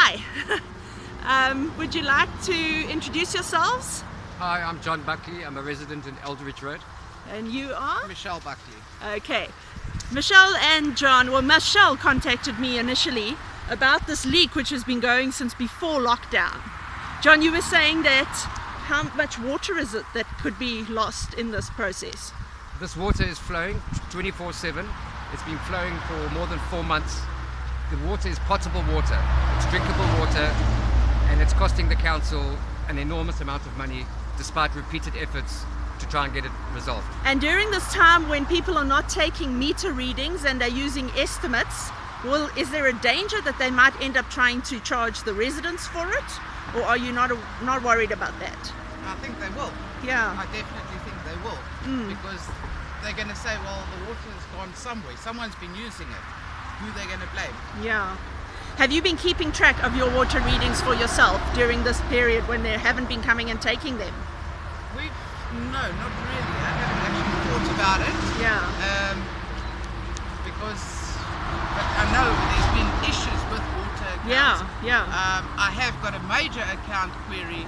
Hi. Would you like to introduce yourselves? Hi, I'm John Buckley. I'm a resident in Eldridge Road. And you are? Michelle Buckley. Okay. Michelle and John, well, Michelle contacted me initially about this leak which has been going since before lockdown. John, you were saying that how much water is it that could be lost in this process? This water is flowing 24/7. It's been flowing for more than 4 months. The water is potable water. It's drinkable water, and it's costing the council an enormous amount of money despite repeated efforts to try and get it resolved. And during this time when people are not taking meter readings and they're using estimates, well, is there a danger that they might end up trying to charge the residents for it? Or are you not worried about that? I think they will. Yeah. I definitely think they will. Because they're going to say, well, the water's gone somewhere. Someone's been using it. Who are they going to blame? Yeah. Have you been keeping track of your water readings for yourself during this period when they haven't been coming and taking them? No, not really. I haven't actually thought about it. Yeah. But I know there's been issues with water accounts. Yeah. I have got a major account query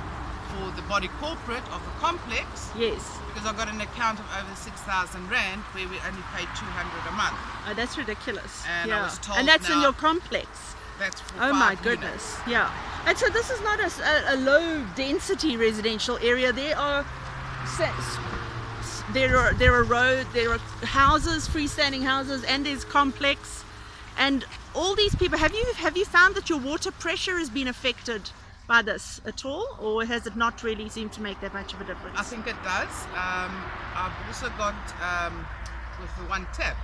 for the body corporate of the complex. Yes. Because I've got an account of over 6,000 Rand where we only pay 200 a month. Oh, that's ridiculous. And I was told and that's in now- your complex. That's for Oh my 5 goodness. units. Yeah. And so this is not a low density residential area. There are roads, there are houses, freestanding houses, and there's complex, and all these people. Have you found that your water pressure has been affected by this at all, or has it not really seemed to make that much of a difference? I think it does. I've also got with the one tap.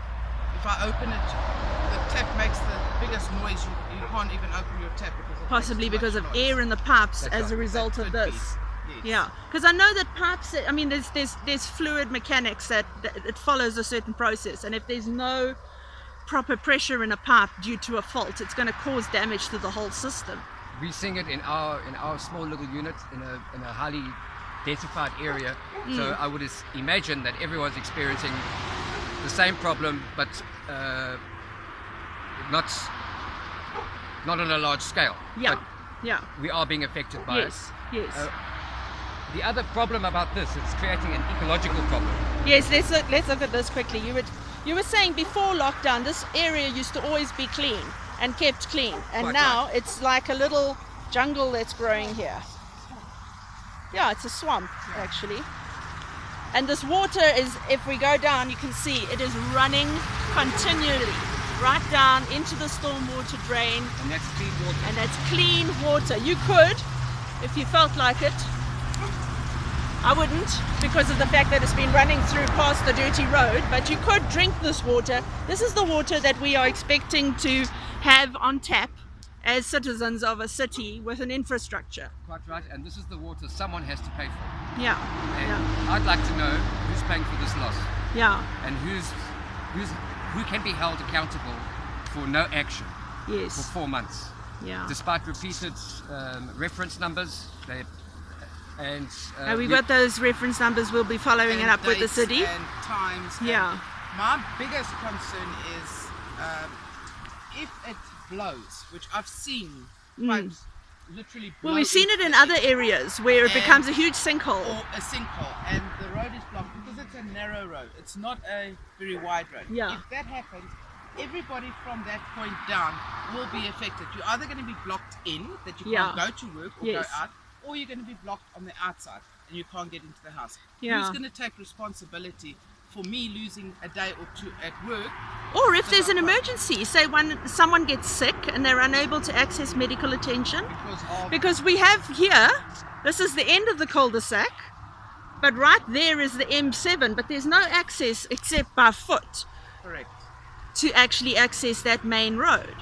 If I open it, the tap makes the biggest noise. You can't even open your tap because it Possibly makes too because of much noise. air in the pipes That's as right. a result That of could be. this. Yes. Yeah, because I know that pipes, I mean, there's fluid mechanics that it follows a certain process, and if there's no proper pressure in a pipe due to a fault, it's going to cause damage to the whole system. We're seeing it in our small little unit in a highly densified area. So I would imagine that everyone's experiencing the same problem, but not on a large scale. Yeah, But yeah, we are being affected by yes, it. yes. The other problem about this, it's creating an ecological problem. Yes, let's look at this quickly. You were saying before lockdown, this area used to always be clean and kept clean, and Quite now right. it's like a little jungle that's growing here. Yeah, it's a swamp actually. And this water is, if we go down, you can see it is running continually right down into the stormwater drain, And that's clean water. and that's clean water. You could, if you felt like it. I wouldn't, because of the fact that it's been running through past the dirty road, but you could drink this water. This is the water that we are expecting to have on tap as citizens of a city with an infrastructure. Quite right. And this is the water someone has to pay for. Yeah, And yeah, I'd like to know who's paying for this loss yeah, and who can be held accountable for no action for yes, 4 months, yeah. despite repeated reference numbers. We've got those reference numbers. We'll be following it And up with the dates city. and times. and Yeah. My biggest concern is if it blows, which I've seen pipes literally blow. Well, we've seen it into in the other air, areas where it And- becomes a huge sinkhole. or a sinkhole, and the road is blocked because it's a narrow road. It's not a very wide road. Yeah. If that happens, everybody from that point down will be affected. You're either going to be blocked in, that you Yeah. can't go to work or Yes. go out, or you're going to be blocked on the outside and you can't get into the house. Yeah. Who's going to take responsibility for me losing a day or two at work? Or if there's an emergency, say when someone gets sick and they're unable to access medical attention. Because we have here, this is the end of the cul-de-sac, but right there is the M7, but there's no access except by foot Correct. to actually access that main road.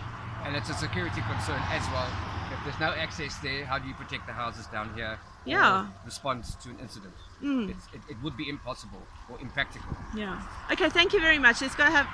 And it's a security concern as well. If there's no access there, how do you protect the houses down here? Yeah. Or respond to an incident? It would be impossible or impractical. Yeah. Okay, thank you very much. Let's go have